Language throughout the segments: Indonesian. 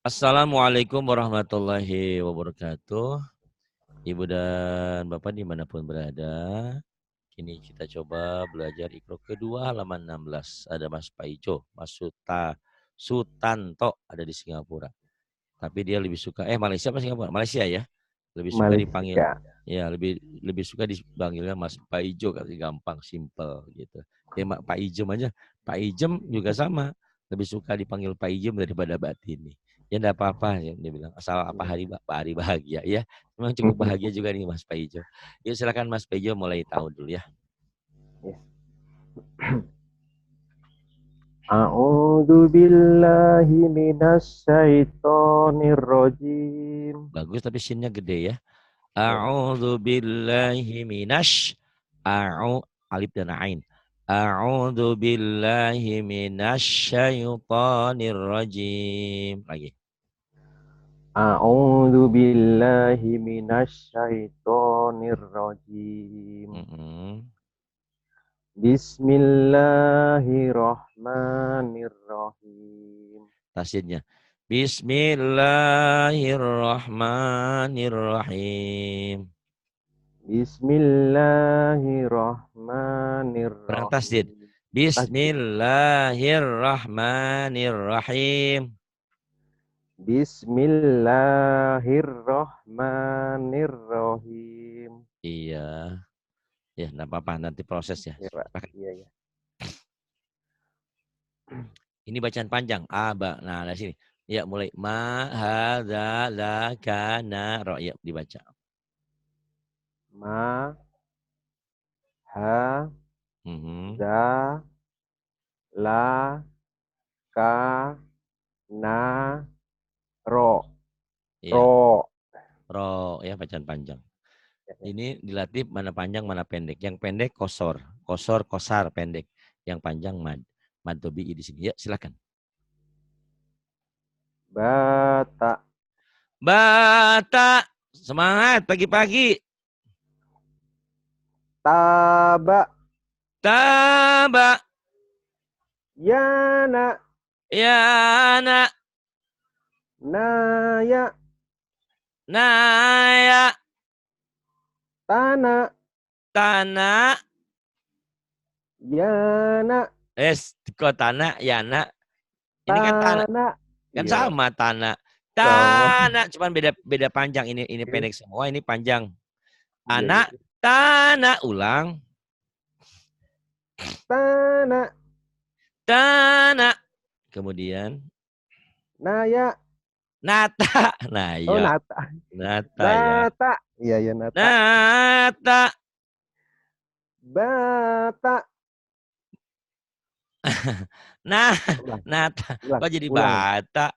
Assalamualaikum warahmatullahi wabarakatuh. Ibu dan Bapak dimanapun berada. Kini kita coba belajar Iqra kedua halaman 16. Ada Mas Paijo, Mas Sutanto ada di Singapura. Tapi dia lebih suka, Malaysia apa Singapura? Malaysia ya. Lebih suka dipanggil, Malaysia. ya lebih suka dipanggilnya Mas Paijo, kasi gampang, simple gitu. Pak Ijem aja. Pak Ijem juga sama. Lebih suka dipanggil Pak Ijem daripada Batini. Ya enggak apa-apa, ya, dia bilang. Asal hari bahagia ya. Memang cukup bahagia juga nih Mas Paijo. Yuk silakan Mas Paijo mulai tahu dulu ya. A'udzu billahi minasy syaithanir rajim. Bagus tapi sinnya gede ya. A'udzu billahi alif dan ain. A'udzu billahi minasyaitonir rajim. Lagi. A'udzu billahi minasy syaithanir rajim. Bismillahirrahmanirrahim. Tasydidnya. Bismillahirrahmanirrahim. Kurang tasydid. Bismillahirrahmanirrahim. Bismillahirrahmanirrahim. Bismillahirrahmanirrahim. Iya. Ya, enggak apa-apa, nanti proses ya. Ya, Pak. Iya. Ini bacaan panjang. Nah, dari sini. Ya, mulai. Ma hadza lakana ro. Ya, dibaca. Ma ha za la ka na ro. Ya. Ro. Ro, ya, bacaan panjang. Ini dilatih mana panjang, mana pendek. Yang pendek kosor. Kosar, pendek. Yang panjang mad. Mad tobi'i di sini. Ya, silakan. Bata. Bata. Semangat pagi-pagi. Taba. Taba. Yana. Yana. Naya. Naya. Tana. Tanah. Yana. Kok tanah, yana. Ini kan tanah. Tanah. Kan Iya. sama tanah. Sama. Tanah, cuman beda panjang. Ini pendek semua, ini panjang. Iya. Tanah, ulang. Tanah. Kemudian Naya. nata. Nah, Oh, ya. nata. Nata ya. Nata. Iya, nata. Nata. Bata. Nata. Kok jadi Ulang. bata?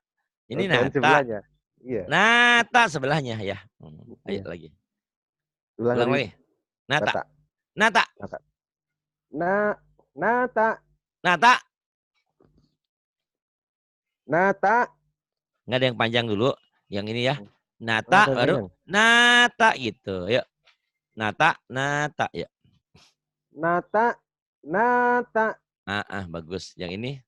Ini Kan nata. sebelahnya. Iya. Nata sebelahnya ya. Ayo Iya. lagi. Ulang Ulang lagi. lagi. Nata. Nata. Nata. Nata. Nata. Nata. Nggak ada yang panjang dulu. Yang ini ya. Nata baru nata gitu. Yuk. Nata. Ya. Nata. Bagus. Yang ini.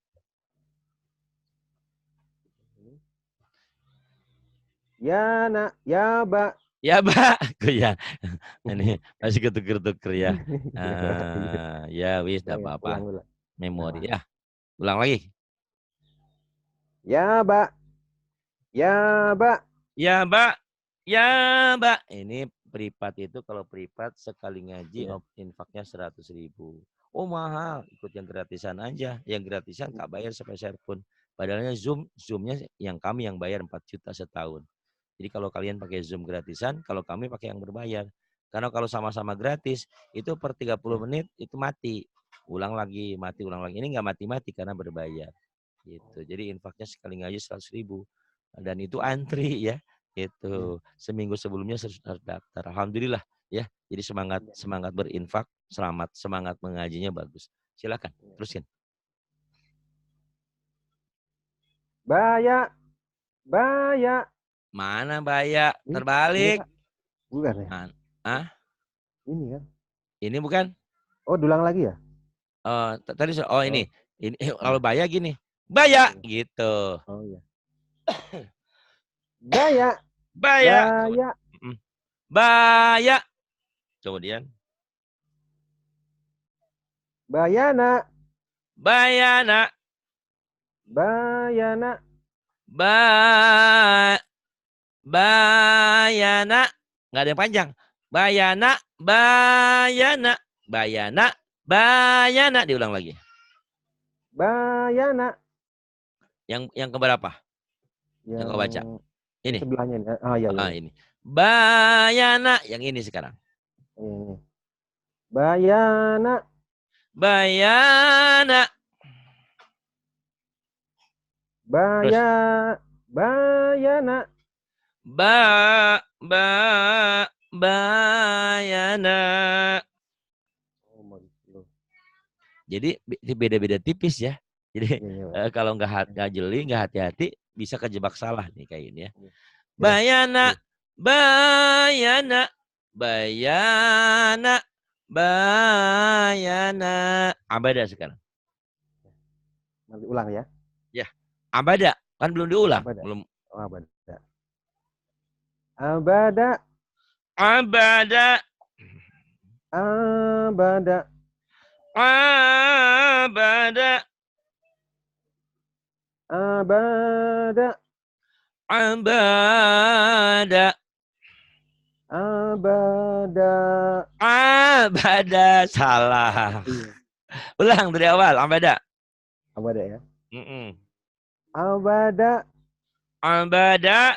Yana. Yaba. Ya, Mbak. Ya. Ini masih ketuker-tuker ya. Ya, wis, enggak apa-apa. Ulang. Memori ya. Ulang lagi. Yaba. Yaba. Ya, Mbak. Ya, Mbak. Ini privat itu kalau privat sekali ngaji infaknya 100.000. Oh, mahal. Ikut yang gratisan aja. Yang gratisan tak bayar sepeser pun. Padahalnya Zoom-nya yang kami yang bayar 4 juta setahun. Jadi kalau kalian pakai Zoom gratisan, kalau kami pakai yang berbayar. Karena kalau sama-sama gratis, itu per 30 menit itu mati. Ulang lagi, mati, ulang lagi. Ini nggak mati-mati karena berbayar. Gitu. Jadi infaknya sekali ngaji 100.000. Dan itu antri ya. Itu seminggu sebelumnya harus daftar. Alhamdulillah ya. Jadi semangat berinfak, semangat mengajinya bagus. Silakan, terusin. Baya. Mana Baya? Terbalik. Bukan ya? Ini kan? Ini bukan? Oh, dulang lagi ya? Tadi ini kalau Baya gini. Baya gitu. Oh iya. Baya. Baya. Baya. Baya. Kemudian. Bayana. Bayana. Bayana. Bayana. Nggak ada yang panjang. Bayana. Bayana. Bayana. Bayana. Diulang lagi. Bayana. Yang keberapa? Yang kau baca. Ini. Sebelahnya. Iya. Ini. Bayana. Yang ini sekarang. Ini. Bayana. Bayana. Bayana. Bayana. Jadi beda-beda tipis ya. Jadi kalau nggak jeli, nggak hati-hati, bisa kejebak salah nih kayak ini ya. Bayana, bayana, bayana, bayana. Abada sekarang. Nanti ulang ya. Ya, abada kan belum diulang. Abada. Belum. Abada. Abada. Abada. Abada. Abada. Abada. Abada. Abada. Abada. Salah. Ulang dari awal. Abada. Abada ya. Abada. Abada.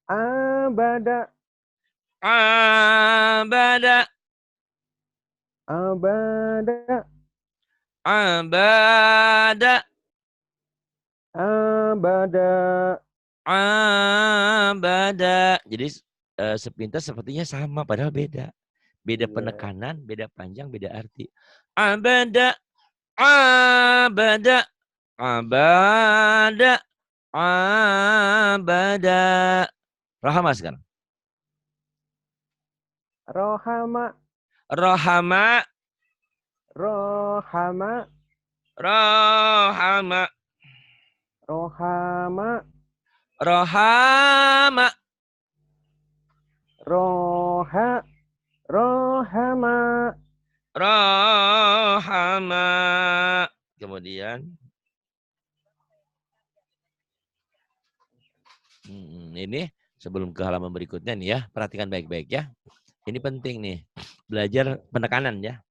Abada. Abada. Abada. Abada. Abada. Abada. Jadi sepintas sepertinya sama padahal beda. Beda penekanan, beda panjang, beda arti. Abada. Abada. Abada. Abada. Rahama sekarang. Rohama. Rohama. Rohama. Rohama. Rohama. Rohama. Rohama. Rohama. Kemudian. Ini sebelum ke halaman berikutnya nih ya. Perhatikan baik-baik ya. Ini penting nih. Belajar penekanan ya.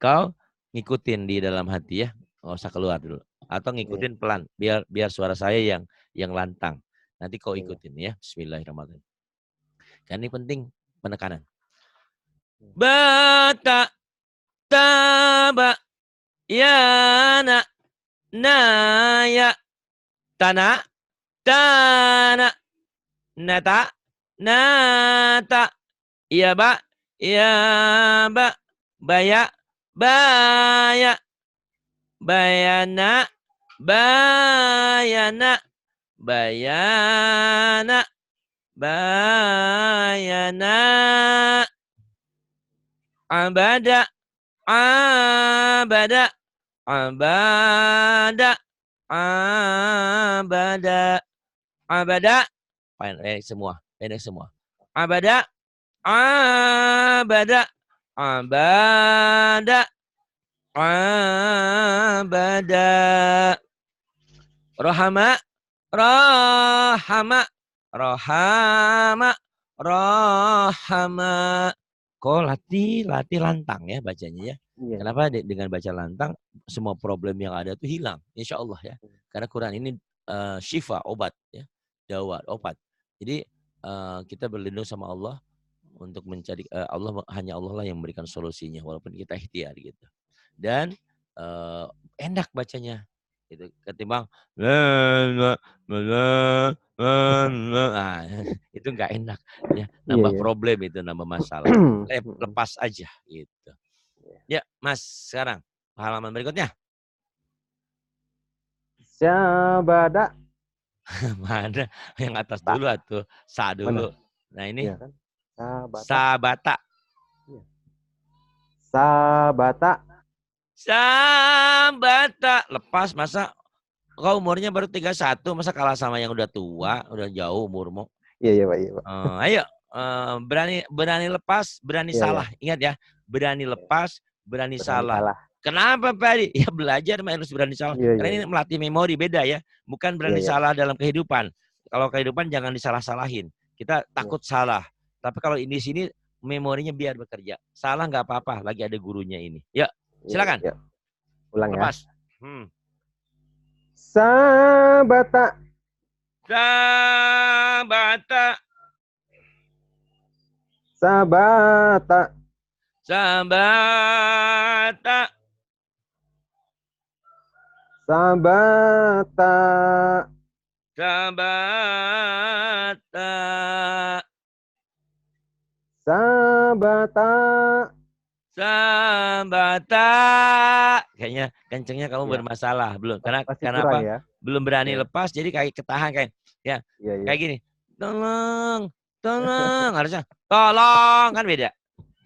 Kau ngikutin di dalam hati ya. Nggak usah keluar dulu. Atau ngikutin pelan. Biar suara saya yang lantang. Nanti kau ikutin ya. Bismillahirrahmanirrahim. Kan ini penting penekanan. Bata. Taba. Yana. Naya. Tanah. Tanah. Nata. Nata. Iya, Pak. Iya, Pak. Baya. Baya. Bayana. Bayana. Bayana. Bayana. Abada. Abada. Abada. Abada. Abada. Pendek semua. Pendek semua. Abada. Abada. Abada. Abada. Rohama. Rohama. Rohama. Rohama. Kok latih lantang ya bacanya ya. Kenapa dengan baca lantang semua problem yang ada itu hilang. Insya Allah ya. Karena Quran ini syifa, obat ya. Dawat, obat. Jadi kita berlindung sama Allah untuk mencari Allah, hanya Allah lah yang memberikan solusinya walaupun kita ikhtiar gitu. Dan enak bacanya gitu ketimbang itu nggak enak ya, nambah problem itu, nambah masalah. Lepas aja gitu. Ya Mas, sekarang halaman berikutnya. Sabada. Mana yang atas dulu atau sa dulu. Nah ini sabata. Sabata. Sabata. Lepas masa Kau umurnya baru 31, masa kalah sama yang udah tua, udah jauh umurmu. Iya, iya, Pak. Iya, Pak. Ayo, berani berani lepas, berani Iya, iya. salah. Ingat ya, berani lepas, berani Berani salah. salah. Kenapa Pak Adi? Ya belajar harus berani salah. Iya, iya, Karena ini iya. melatih memori, beda ya. Bukan Iya, berani iya. salah dalam kehidupan. Kalau kehidupan jangan disalah-salahin. Kita Iya, takut salah. Tapi kalau di sini memorinya biar bekerja. Salah nggak apa-apa, lagi ada gurunya ini. Ya, iya, iya. silakan. Iya. Ulang ya. Lepas. Sabata. Sabata. Sabata. Sabata. Sabata. Sabata. Sabata. Sabata. Kayaknya kencengnya kamu Iya. bermasalah. Belum. Karena Masih kurang kenapa? ya. Belum berani Iya, lepas, jadi kayak ketahan kayak ya iya, iya. kayak gini. Tolong, tolong. Harusnya tolong, kan beda.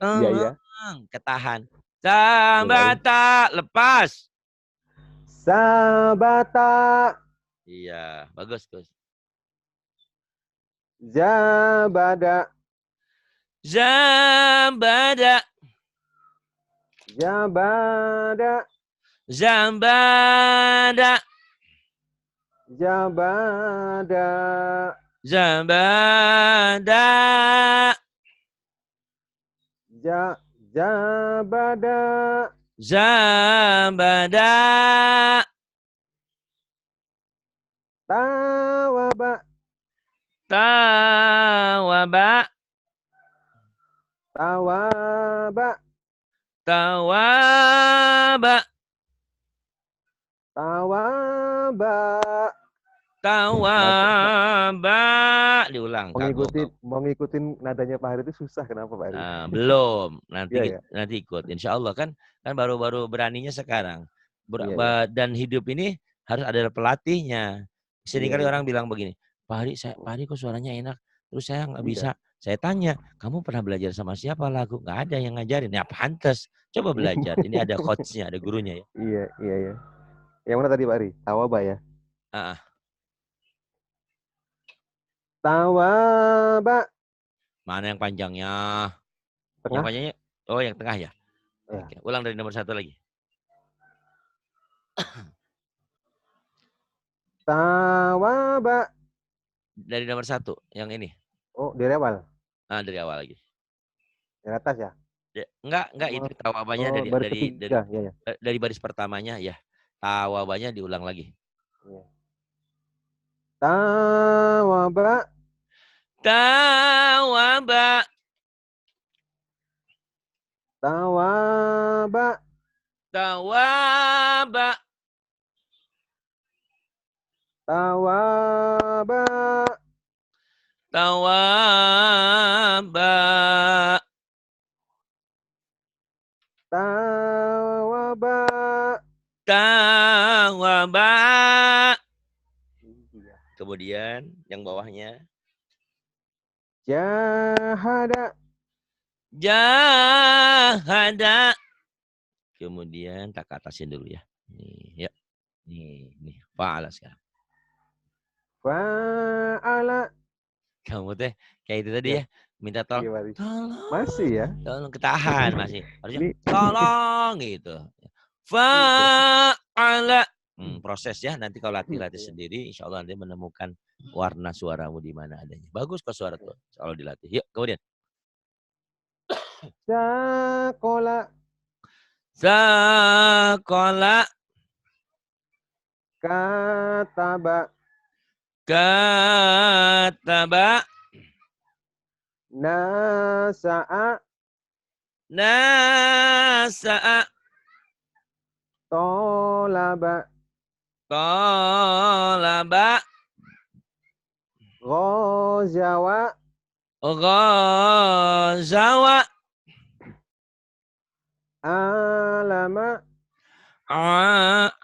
Iya, iya. Tolong, ketahan. Iya, Pak. Sabata, lepas. Sabata. Iya, bagus, Gus. Jabada. Zambada, Jabada. zambada, Jabada. zambada, Jabada. zambada, Tawaba. tawaba, Tawaba. tawaba, Tawaba. tawaba. Diulang, kagok kau. Mau ngikutin nadanya Pak Hari itu susah. Kenapa Pak Hari? Belum, Iya, ya. nanti ikut. Insya Allah kan baru-baru beraninya sekarang. Iya, iya. Dan hidup ini harus ada pelatihnya. Iya, Seringkali iya. orang bilang begini, Pak Hari kok suaranya enak, terus saya nggak bisa. Iya. Saya tanya, kamu pernah belajar sama siapa lagu? Nggak ada yang ngajarin. Ya pantes, coba belajar. Ini ada coachnya, ada gurunya ya. Iya, iya, iya. Yang mana tadi Pak Ari? Tawaba ya? Ah, Tawaba. mana yang panjangnya? Yang Tengah. panjangnya, oh yang tengah ya. Ya. Oke, ulang dari nomor 1 lagi. Tawaba. Dari nomor 1, yang ini. Oh, dari awal. Dari awal lagi. Dari atas ya? Enggak itu tawabanya Oh, baris ketiga. Ya, ya. dari baris pertamanya ya. Tawabanya diulang lagi. Ya. Tawaba. Tawaba. Tawaba. Tawaba. Tawaba. Tawaba. Tawaba. Tawaba. Iya. Kemudian yang bawahnya. Jahada. Jahada. Kemudian tak atasin dulu ya. Nih, ya. Nih. Fa'ala sekarang. Fa'ala. Kamu teh kayak itu tadi Ya. ya. Minta tolong. Iya, Baris. Tolong. Masih ya? Tolong ketahan masih. Harusnya Ini tolong gitu. Fa'ala. Proses ya. Nanti kalau latih-latih sendiri, insya Allah nanti menemukan warna suaramu di mana adanya. Bagus kok suara tuh kalau dilatih. Yuk, kemudian. Sakola. Sakola. Kataba. Kataba. Nasa'a. Nasa'a. Tolaba. Tolaba. Ghazawa. Ghazawa. Alama.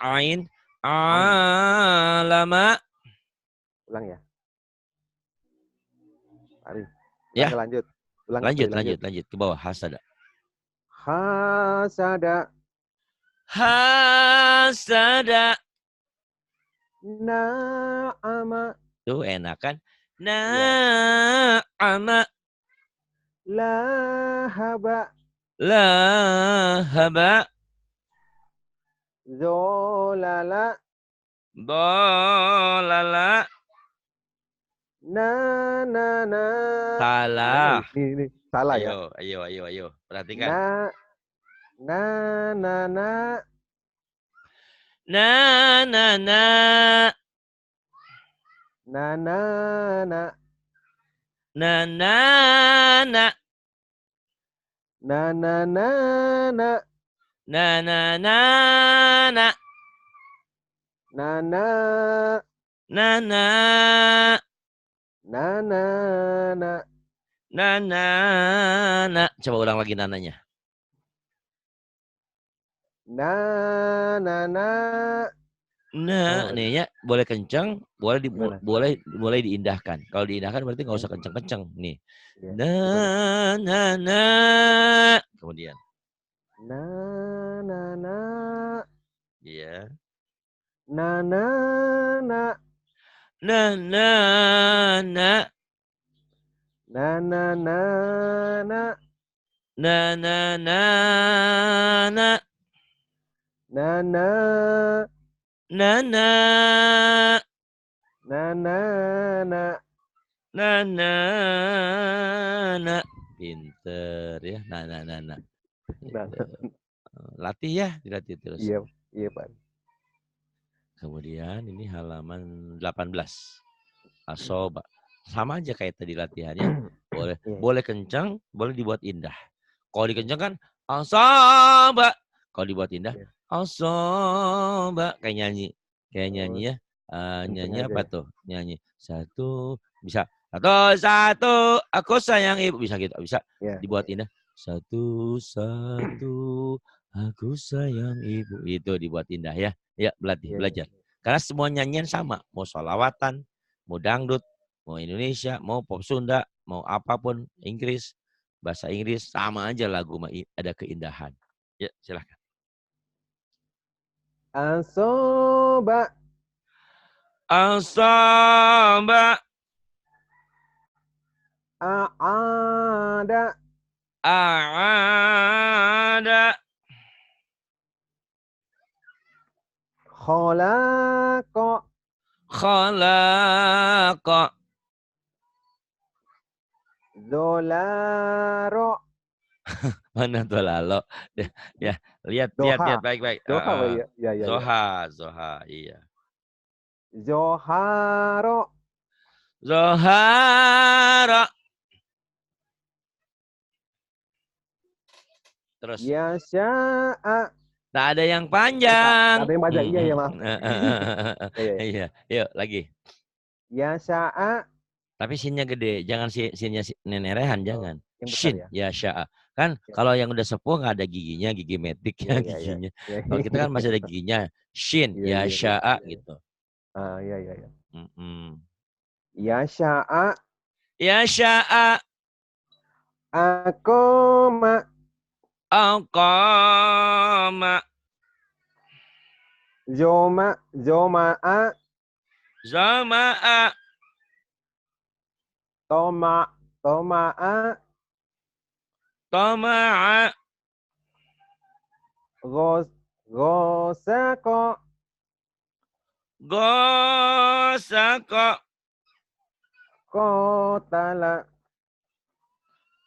Ain. Alama. Ulang ya. Mari. Ya. Lanjut. Lanjut ke bawah. Hasada. Hasada. Hasada. Na'ama. Tuh enak kan? Ya. Na'ama. Lahaba. Lahaba. Zolala. Dolala. Na na na. Salah. Ini salah ya. Ayo. Perhatikan. Na na na na. Na na na. Na na na. Na na na. Na na na na. Na na na na. Na na Na na. na na na. Na na na. Coba ulang lagi nananya. Na na na. Nah, Oh, nih ya boleh kencang, gimana? boleh diindahkan. Kalau diindahkan berarti nggak Ya, usah kencang-kencang. Nih. ya. Gimana? Nah, nah, nah. Kemudian. Na na na. Iya. Na na na. Nah, nah, nah. Na na na na. Nah, nah, nah, nah. Na na Nah, nah. na na na. Nah, nah, nah. Pinter ya. Nah, nah, nah, nah. Nah, Itu. Latih ya, dilatih terus. iya, iya Pak. Kemudian ini halaman 18. Asoba. Sama aja kayak tadi latihannya. Boleh Iya, iya. boleh kencang, boleh dibuat indah. Kalau dikencangkan asoba. Kalau dibuat indah Iya. asoba. Kayak nyanyi. Kayak nyanyi Oh, ya. kenceng Nyanyi aja apa ya. tuh? Nyanyi. Satu. Bisa. Satu. Aku sayang ibu. Bisa gitu. Bisa Iya, dibuat iya. indah. Satu. Aku sayang ibu. Itu dibuat indah ya. Ya, Iya, iya. belajar. Karena semua nyanyian sama. Mau sholawatan, mau dangdut, mau Indonesia, mau pop Sunda, mau apapun, Inggris, bahasa Inggris, sama aja lagu ada keindahan. Ya, silahkan. Asoba. Asaba. A'ada. A'ada. Kholaqa. Khalaqa. Zolaro. Mana tuh lalo? Ya, lihat Doha. baik-baik. Doha Pak ya? Ya, ya, ya. Zoha, iya. Zoharo. Zohara. Terus. Yasha'a. Tak ada yang Tak panjang. ada yang baca. Iya, ya maaf. Iya, iya. Iya, yuk lagi. Yasha'a. Tapi sinnya gede, jangan sinnya nenek Rehan, Oh, jangan. yang besar Shin, ya? ya sya'a. Kan Ya, kalau yang udah sepuh nggak ada giginya, gigi iya, metriknya iya, iya. giginya. Iya, Kalau kita kan masih ada giginya. Shin, iya, ya iya, iya. sya'a Iya. gitu. Ah, iya, iya, iya. Mm-mm. Yasha'a. Ya sya'a. Akoma. Aqama. Zoma. Zoma'a. Zama'a. Toma. Toma'a. Tama'a. Gos. Gosako. Gosaka. Kotala.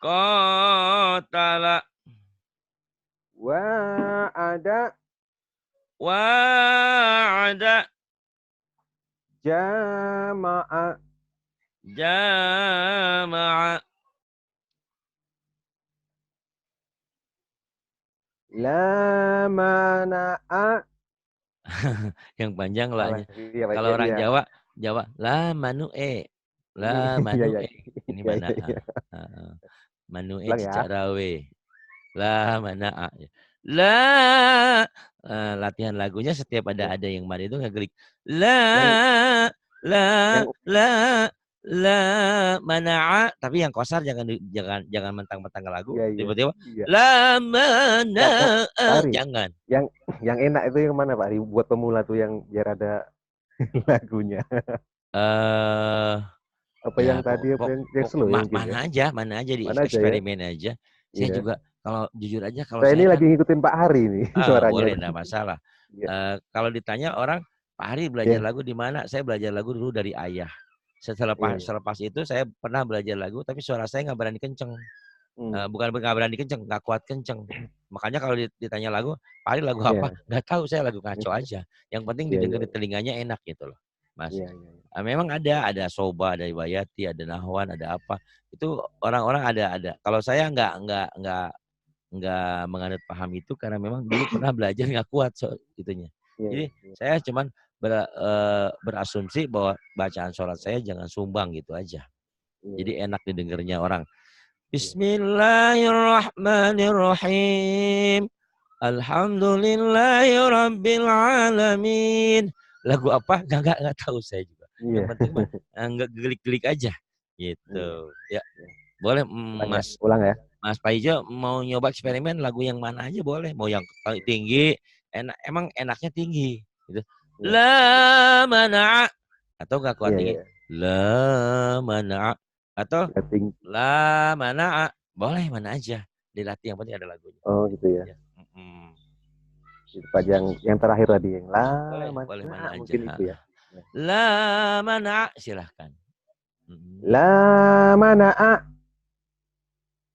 Kotala. Wa'ada. Wa'ada. Jama'a. Jama'a. La mana'a. Yang panjang lahnya. Iya, Pak. Kalau Iya, orang iya. Jawa la manue. La Iya, iya. manue. Ini Iya, mana iya, a? iya. Manue Ulang ya. cicak rawe. La mana a. La latihan lagunya setiap Iya. ada yang mana itu ngegelik. La Yang la yang la la mana a. Tapi yang kosar jangan mentang-mentang lagu iya, iya. tiba-tiba Iya. la mana Enggak, Pak a. Ari. Jangan. Yang enak itu yang mana, Pak Ari? Buat pemula tuh yang biar ada lagunya. Eh Apa ya yang tadi, apa yang slow ya mungkin ya? mana aja di Mana aja ya? eksperimen aja. Saya Iya. juga kalau jujur aja kalau Saya ini saya lagi kan ngikutin Pak Hari nih suaranya. boleh enggak masalah. Iya. Kalau ditanya orang, "Pak Hari belajar Iya, lagu di mana?" Saya belajar lagu dulu dari ayah. iya, iya. Selepas itu saya pernah belajar lagu tapi suara saya nggak berani kenceng. Hmm. Bukan nggak berani kenceng, nggak kuat kenceng. Makanya kalau ditanya lagu, "Pak Ari lagu apa?" Iya, Nggak tahu, saya lagu ngaco aja. Yang penting iya, didengar iya, di telinganya enak gitu loh, Mas. iya, iya, iya. Memang ada Soba, ada Iwayati, ada Nahwan, ada apa. Itu orang-orang ada. Kalau saya nggak menganut paham itu karena memang dulu pernah belajar nggak kuat itunya. Iya, Jadi iya, saya cuman berasumsi bahwa bacaan sholat saya jangan sumbang gitu aja. iya, Jadi iya, enak didengarnya orang. iya. Bismillahirrahmanirrahim. Alhamdulillahirrabbilalamin. Lagu apa? Nggak tahu saya juga. Yang Iya, penting mah nggak gelik-gelik aja. Gitu. iya, Ya, iya. boleh Ulang ya, Mas ulang ya. Mas Paijo mau nyoba eksperimen lagu yang mana aja boleh. Mau yang tinggi, emang enaknya tinggi. Gitu. Iya, La mana atau nggak kuat iya, tinggi. iya. La mana atau Setting. La mana boleh mana aja dilatih yang penting ada lagunya. Oh gitu ya. Ya. Itu Pak yang terakhir tadi yang Boleh mana mana aja. mungkin itu ya. Ya. La mana silahkan. La mana a.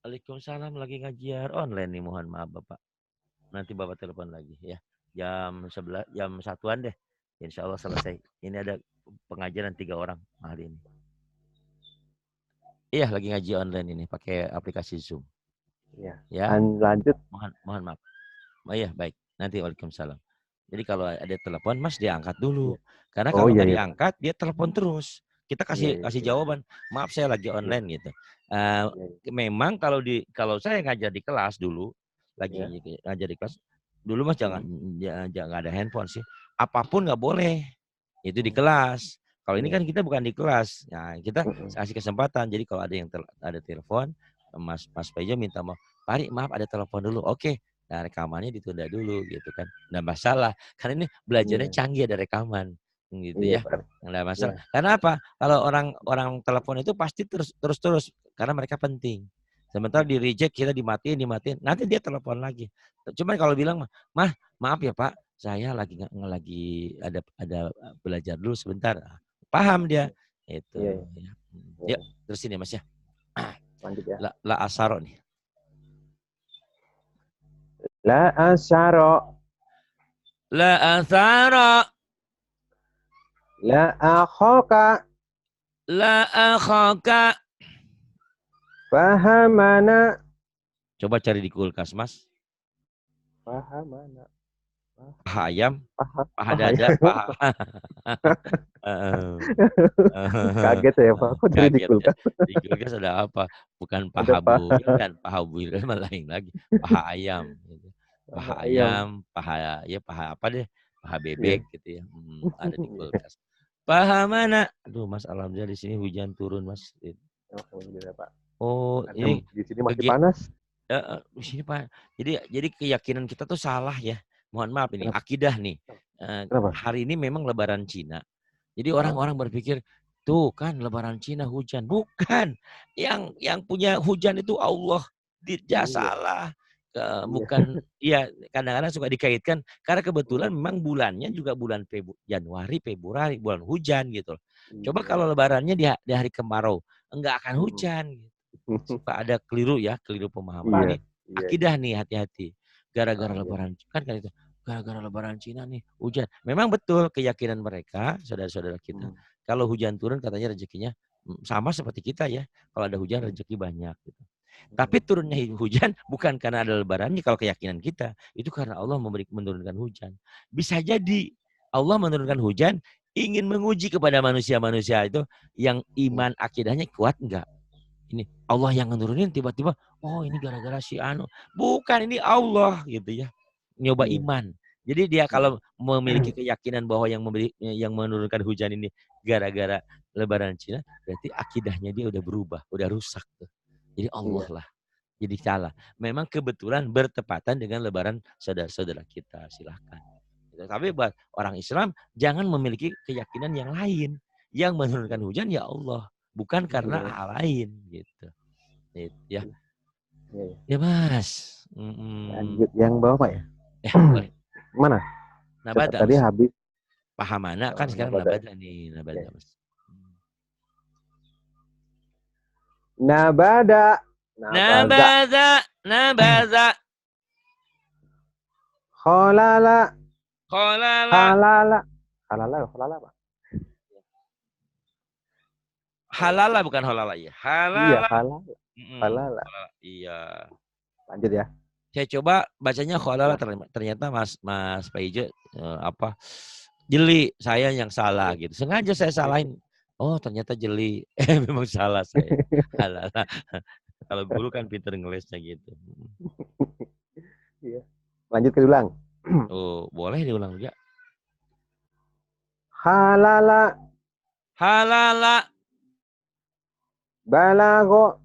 Waalaikumsalam, lagi ngajar online nih, mohon maaf Bapak. Nanti Bapak telepon lagi ya. Jam 1-an deh. Insya Allah selesai. Ini ada pengajaran 3 orang hari ini. Iya, lagi ngaji online ini pakai aplikasi Zoom. Ya. Ya. Lanjut. Mohon maaf. Oh iya, baik. Nanti waalaikumsalam. Jadi kalau ada telepon, Mas diangkat dulu. Ya. Karena Oh kalau iya nggak iya. diangkat, dia telepon terus. Kita Iya kasih iya kasih iya. jawaban. Maaf saya lagi Iya online gitu. Uh, iya. memang kalau saya ngajar di kelas dulu, lagi Iya. ngajar di kelas, dulu Mas jangan ada handphone sih. Apapun nggak boleh. Itu di kelas. Kalau ini Iya. kan kita bukan di kelas. Nah, kita Heeh. kasih kesempatan. Jadi kalau ada yang ada telepon, Mas Pejo minta Pak, maaf ada telepon dulu. Oke. Nah, rekamannya ditunda dulu gitu kan. Nggak masalah. Karena ini belajarnya Iya. canggih, ada rekaman gitu Iya ya. Pak. Nggak Iya. masalah. Karena apa? Kalau orang telepon itu pasti terus karena mereka penting. Sementara Iya. di reject kita dimatiin. Nanti dia telepon lagi. Cuman kalau bilang, "Mah, maaf ya Pak, saya lagi ada belajar dulu sebentar." Paham dia. Itu Iya. Iya. ya. Iya. Yuk, terus ini Mas ya. Lanjut ya. La asaro nih. La asyara. La asaro. La akhaka. La akhaka. Fahamana. Coba cari di kulkas, Mas. Fahamana. Paha ayam, paha dada, Ayam. paha. Kaget ya Pak. Kok jadi di Kaget ya. kulkas? Di kulkas ada apa? Bukan Ada paha paha. buiran, paha buiran malah lain lagi. Paha ayam. Gitu. Paha Paha ayam. ayam, paha apa deh? Paha Iya. bebek gitu ya. Ada di kulkas. Paha mana? Aduh Mas, alhamdulillah di sini hujan turun Mas. Alhamdulillah Pak. Oh, Adem ini di sini masih panas. di sini Pak. Jadi keyakinan kita tuh salah ya. Mohon maaf ini Kenapa? akidah nih. Kenapa? Hari ini memang Lebaran Cina. Jadi Oh, orang-orang berpikir tuh kan Lebaran Cina hujan. Bukan. Yang punya hujan itu Allah. Dia iya, salah. iya, Bukan ya kadang-kadang suka dikaitkan karena kebetulan memang bulannya juga bulan Januari, Februari, bulan hujan gitu loh. Coba iya. kalau lebarannya di hari kemarau, enggak akan Mm. hujan. Suka ada keliru pemahaman. Iya, Ini iya, akidah nih, hati-hati. Gara-gara iya. lebaran kan itu. Gara-gara lebaran Cina nih hujan. Memang betul keyakinan mereka, saudara-saudara kita. Mm. Kalau hujan turun katanya rezekinya sama seperti kita ya. Kalau ada hujan Mm. rezeki banyak gitu. Mm. Tapi turunnya hujan bukan karena ada lebarannya kalau keyakinan kita. Itu karena Allah menurunkan hujan. Bisa jadi Allah menurunkan hujan ingin menguji kepada manusia-manusia itu yang iman akidahnya kuat enggak. Ini Allah yang nurunin tiba-tiba, oh ini gara-gara si Anu. Bukan, ini Allah gitu ya. Nyoba Iya. iman. Jadi dia Mm. kalau memiliki keyakinan bahwa yang menurunkan hujan ini gara-gara lebaran Cina, berarti akidahnya dia udah berubah, udah rusak tuh. Jadi Allah Iya. lah. Jadi salah. Memang kebetulan bertepatan dengan lebaran saudara-saudara kita. Silahkan. Tapi buat orang Islam jangan memiliki keyakinan yang lain. Yang menurunkan hujan ya Allah, bukan karena Iya. hal lain gitu. Ya. Iya. Ya Mas. Lanjut yang bawah Pak ya. Boleh. Mana? Nabada Tadi Mas. habis. Pahamana kan sekarang Nabada. nabada nih, nabada Oke. Mas. Nabada. Nabaza. Nabaza. Kholala. Kholala. Halala. Halala Pak. Halala bukan holala ya. Iya, Halala. halala. Halala. Iya. Lanjut ya. Saya coba bacanya kholala, ternyata Mas Paijo jeli, saya yang salah gitu. Sengaja saya salahin. Oh, ternyata jeli. Memang salah saya. Halala. Kalau guru kan pinter ngelesnya gitu. Iya. Lanjut ke ulang. Oh, boleh diulang juga. Halala. Halala. Balago.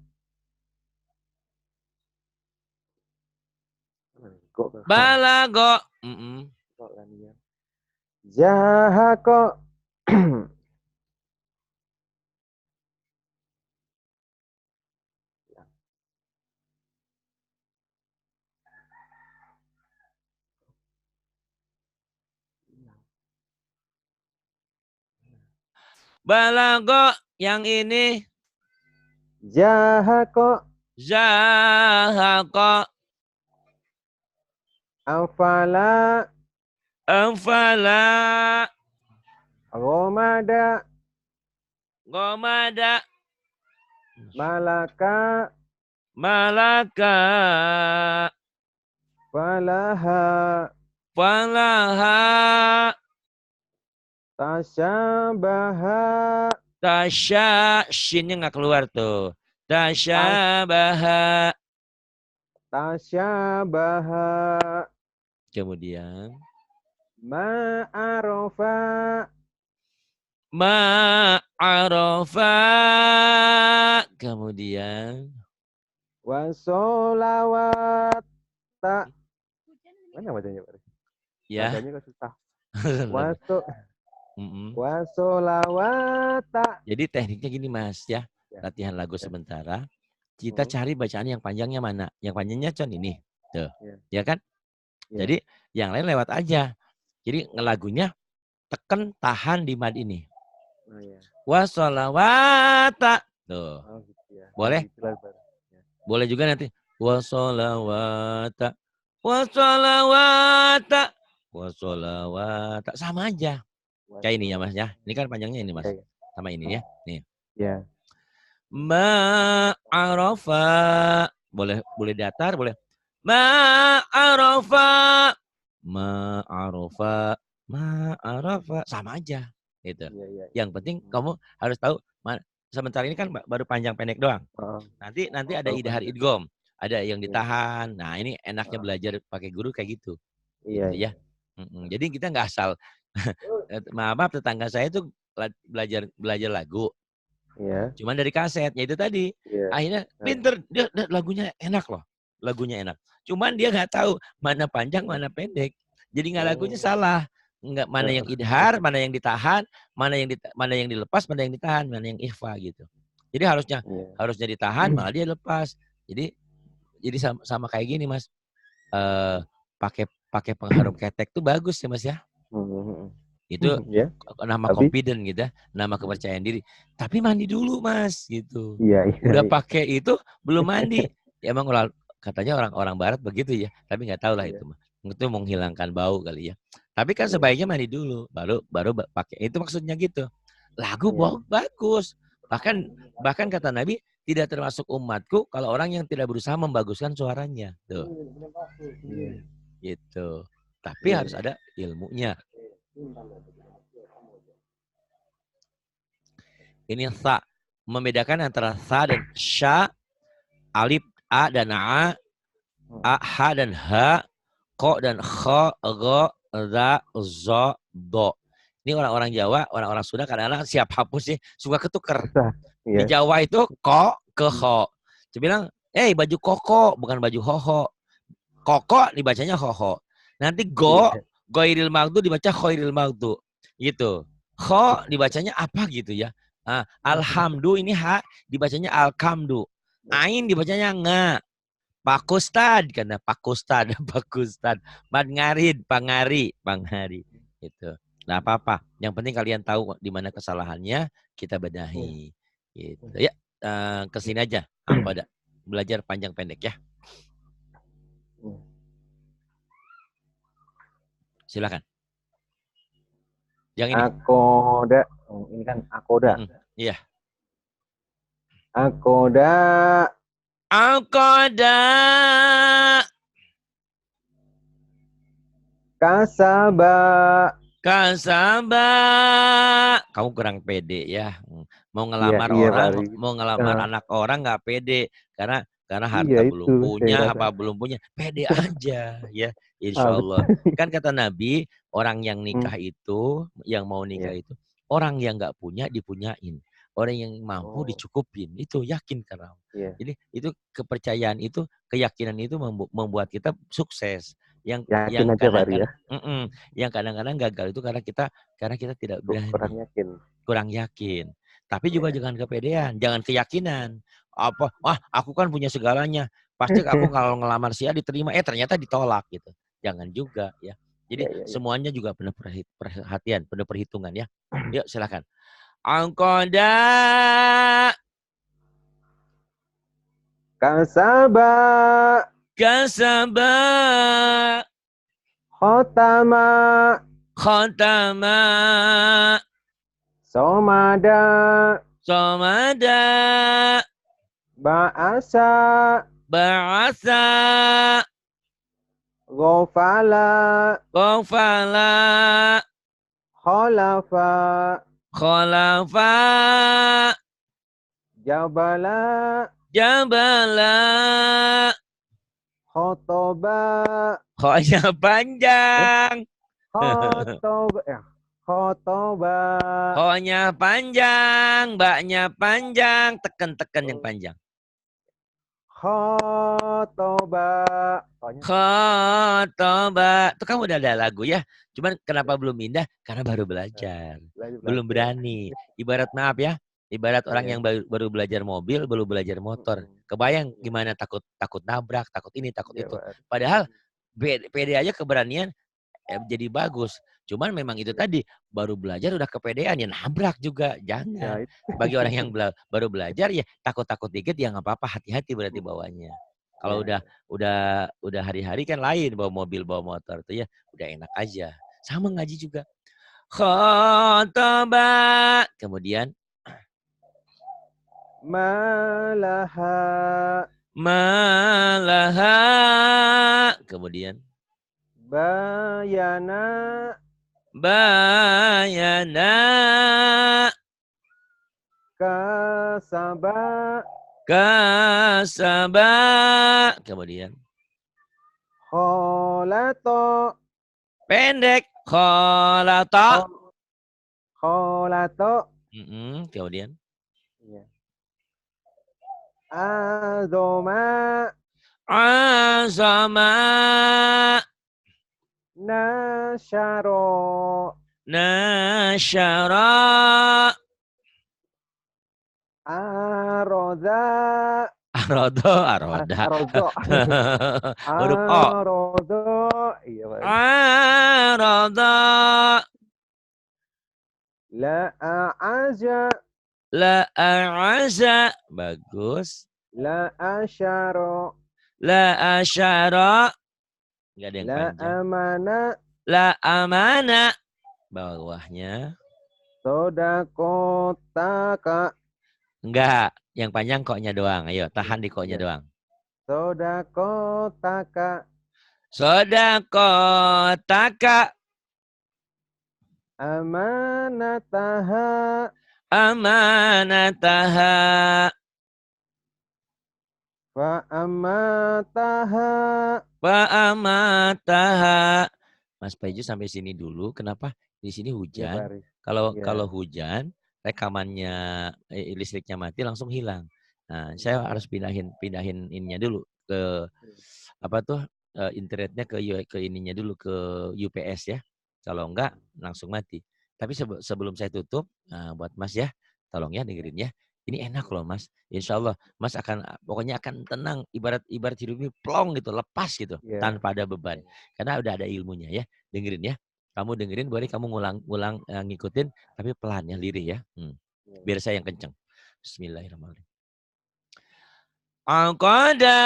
Balago. Jahako. Balago yang ini. Jahako. Zahako. Afala. Anfala. Romada. Gomada. Malaka. Malaka. Falaha. Falaha. Tasyabaha. Shinnya nggak keluar tuh. Tasyabaha. Tasyabaha. Kemudian. Ma'arofa. Ma'arofa. Kemudian. Wasolawata. Mana bacanya Pak? Ya. Bacanya kok susah. Wasolawata. Jadi tekniknya gini Mas ya. Latihan lagu sementara. Kita cari bacaan yang panjangnya mana. Yang panjangnya con ini. Tuh. Ya kan? Jadi yang lain lewat aja. Jadi ngelagunya tekan tahan di mad ini. Wasolawata. Tuh. Boleh? Boleh juga nanti. Wasolawata. Wasolawata. Wasolawata. Sama aja. Kayak ini ya Mas ya. Ini kan panjangnya ini Mas. Sama ini ya. Nih. Ya. Ma'arofa. Boleh datar, boleh. Ma'arofa. Ma'arofa. Ma'arofa. Sama aja. Gitu. Yang penting kamu harus tahu. Sementara ini kan baru panjang pendek doang. Nanti ada idhar idgom. Ada yang ditahan. Nah ini enaknya belajar pakai guru kayak gitu. Iya. Gitu ya. Jadi kita nggak asal. Maaf tetangga saya tuh belajar lagu. Iya. Cuman dari kaset. Ya itu tadi. Akhirnya pinter. Dia lagunya enak loh. Lagunya enak. Cuman dia nggak tahu mana panjang mana pendek. Jadi nggak lagunya salah. Enggak, mana yang idhar, mana yang ditahan, mana yang dilepas, mana yang ditahan, mana yang ikhfa gitu. Jadi harusnya ditahan, malah dia lepas. Jadi sama kayak gini Mas. Pakai pengharum ketek tuh bagus ya Mas ya. Itu nama confident gitu ya, nama kepercayaan diri. Tapi mandi dulu Mas gitu. Udah pakai itu belum mandi. Ya emang katanya orang barat begitu ya, tapi nggak tahu lah itu mah. Itu menghilangkan bau kali ya. Tapi kan sebaiknya mandi dulu, baru pakai. Itu maksudnya gitu. Lagu bagus. Bahkan kata Nabi, tidak termasuk umatku kalau orang yang tidak berusaha membaguskan suaranya. Tuh. Gitu. Tapi harus ada ilmunya. Ini tha. Membedakan antara tha dan sya, alif, a dan a, h dan h, ko dan kho, go, za, zo, do. Ini orang-orang Jawa, orang-orang Sunda kadang-kadang siap hapus sih, suka ketuker. Di Jawa itu ko ke ho. Dia bilang, baju koko, bukan baju hoho. Koko dibacanya hoho. Nanti go, Ghairil maghdu dibaca khairil maghdu. Gitu. Kho dibacanya apa gitu ya. Alhamdu ini ha dibacanya alkamdu. Ain dibacanya nga. Pakustad karena Pakustad, Pakustad. Mangarid, pangari, pangari. Gitu. Nah, apa-apa. Yang penting kalian tahu di mana kesalahannya, kita benahi. Gitu. Ya, ke sini aja. Aku ada belajar panjang pendek ya. Silakan. Yang ini. Akoda. Ini kan akoda. Iya. Akoda. Akoda. Kasaba. Kasaba. Kamu kurang pede ya. Mau ngelamar Iya, orang, Pak Ari. mau ngelamar anak orang nggak pede karena Iya harta itu belum saya punya, rasa. apa belum punya, pede aja ya. Insya Allah. Kan kata Nabi, orang yang nikah itu, yang mau nikah itu, orang yang nggak punya dipunyain. Orang yang mampu dicukupin. Itu yakin karena. Jadi itu kepercayaan itu, keyakinan itu membuat kita sukses. Yang yakin aja Pak Ari ya. Yang kadang-kadang gagal itu karena kita tidak berani. Kurang yakin. Tapi juga jangan kepedean, jangan keyakinan. Apa? Aku kan punya segalanya. Pasti aku kalau ngelamar si A diterima, ternyata ditolak gitu. Jangan juga ya. Jadi semuanya juga penuh perhatian, penuh perhitungan ya. Yuk silakan. Angkoda. Kasaba. Kasaba. Khotama. Khotama. Somada. Somada. Ba'asa. Ba'asa. Ghafala. Ghafala. Khalafa. Khalafa. Jabala. Jabala. Khotoba. Khonya panjang. Khotoba. Khotoba. Khonya panjang. Baknya panjang. Tekan-tekan yang panjang. Khotoba. Khotoba. Itu kamu udah ada lagu ya. Cuman kenapa belum indah? Karena baru belajar. Belum berani. Ibarat maaf ya. Ibarat orang yang baru belajar mobil, baru belajar motor. Kebayang gimana takut nabrak, takut ini, takut itu. Padahal pede aja keberanian jadi bagus. Cuman memang itu tadi baru belajar udah kepedean ya nabrak juga. Jangan. Bagi orang yang baru belajar ya takut-takut dikit ya nggak apa-apa, hati-hati berarti bawanya. Kalau udah hari-hari kan lain bawa mobil, bawa motor tuh ya udah enak aja. Sama ngaji juga. Khotaba. Kemudian Malaha. Malaha. Kemudian Bayana. Bayana. Kasaba. Kasaba. Kemudian Kholato. pendek. Kholato. Kholato. Kemudian Azoma. Azama. Nasyaro. Nasyara. Aroda. Arodo. Aroda. Arodo. Huruf O. Arodo. Iya, Pak. Arodo. La'aja. La'aza. Bagus. La'asyaro. La'asyara. Enggak ada yang panjang. La'amana. La'amana. Bawahnya. Sodakotaka. Enggak. Yang panjang koknya doang. Ayo, tahan di koknya doang. Sodakotaka. Sodakotaka. Amanataha. Amanataha. Fa'amataha. Fa'amataha. Mas Peju sampai sini dulu. Kenapa? Di sini hujan. Kalau hujan, rekamannya listriknya mati langsung hilang. Nah, saya harus pindahin ininya dulu ke internetnya ke ininya dulu, ke UPS ya. Kalau enggak langsung mati. Tapi sebelum saya tutup, buat Mas ya, tolong ya dengerin ya. Ini enak loh Mas. Insya Allah Mas akan pokoknya akan tenang. Ibarat hidup ini plong gitu, lepas gitu, Iya. tanpa ada beban. Karena udah ada ilmunya ya. Dengerin ya. Kamu dengerin, boleh kamu ngulang ngikutin, tapi pelan ya, lirih ya. Biar saya yang kenceng. Bismillahirrahmanirrahim. Aqada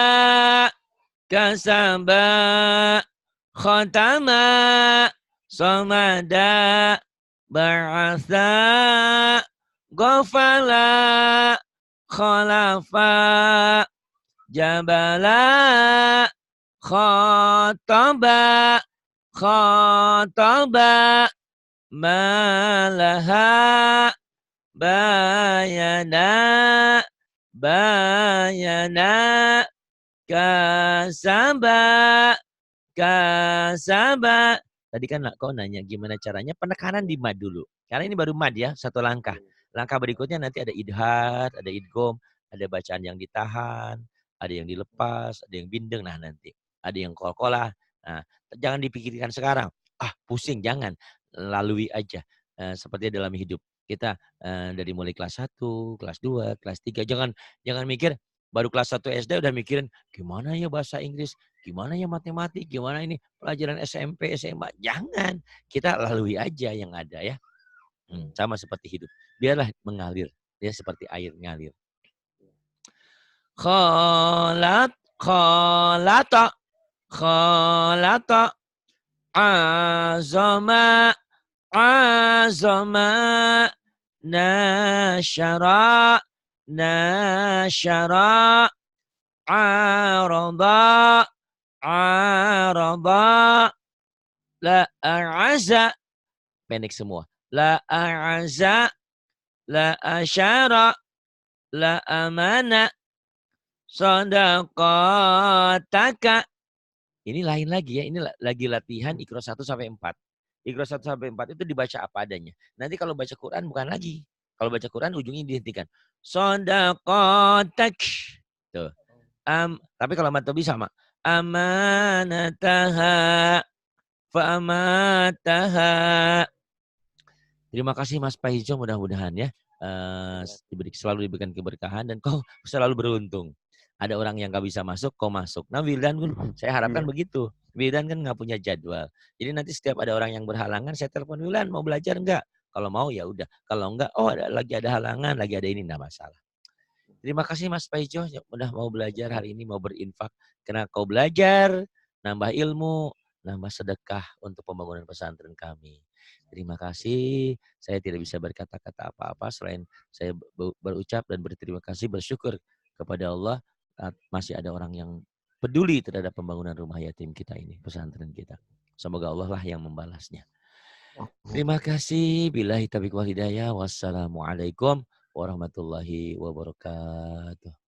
kasaba khatama somada ba'atha ghafala khalafa jabala khataba malaha bayana kasaba. Tadi kan kau nanya gimana caranya, penekanan di mad dulu. Karena ini baru mad ya, satu langkah. Langkah berikutnya nanti ada idhar, ada idgham, ada bacaan yang ditahan, ada yang dilepas, ada yang bindeng. Nah nanti ada yang qalqalah. Nah, jangan dipikirkan sekarang. Pusing, jangan. Lalui aja. Seperti dalam hidup. Kita dari mulai kelas 1, kelas 2, kelas 3. Jangan mikir baru kelas 1 SD udah mikirin gimana ya bahasa Inggris, gimana ya matematik, gimana ini pelajaran SMP, SMA. Jangan. Kita lalui aja yang ada ya. Sama seperti hidup. Biarlah mengalir. Ya seperti air ngalir. Khalata azama nasyara arada la a'aza, pendek semua. La a'aza, la asyara, la amana, sadaqataka. Ini lain lagi ya, ini lagi latihan Iqra 1 sampai 4. Iqra 1 sampai 4 itu dibaca apa adanya. Nanti kalau baca Quran bukan lagi. Kalau baca Quran ujungnya dihentikan. Sadaqatak. Tuh. Tapi kalau matobi sama. Amanataha fa'amataha. Terima kasih Mas Paijo, mudah-mudahan ya selalu diberikan keberkahan dan kau selalu beruntung. Ada orang yang gak bisa masuk, kau masuk. Nah Wildan pun saya harapkan begitu. Wildan kan gak punya jadwal. Jadi nanti setiap ada orang yang berhalangan, saya telepon Wildan, mau belajar enggak? Kalau mau ya udah. Kalau enggak, lagi ada halangan, lagi ada ini, enggak masalah. Terima kasih Mas Paijo, udah mau belajar hari ini, mau berinfak. Karena kau belajar, nambah ilmu, nambah sedekah untuk pembangunan pesantren kami. Terima kasih. Saya tidak bisa berkata-kata apa-apa selain saya berucap dan berterima kasih, bersyukur kepada Allah masih ada orang yang peduli terhadap pembangunan rumah yatim kita ini, pesantren kita. Semoga Allah lah yang membalasnya. Terima kasih. Billahi taufiq wal hidayah. Wassalamualaikum warahmatullahi wabarakatuh.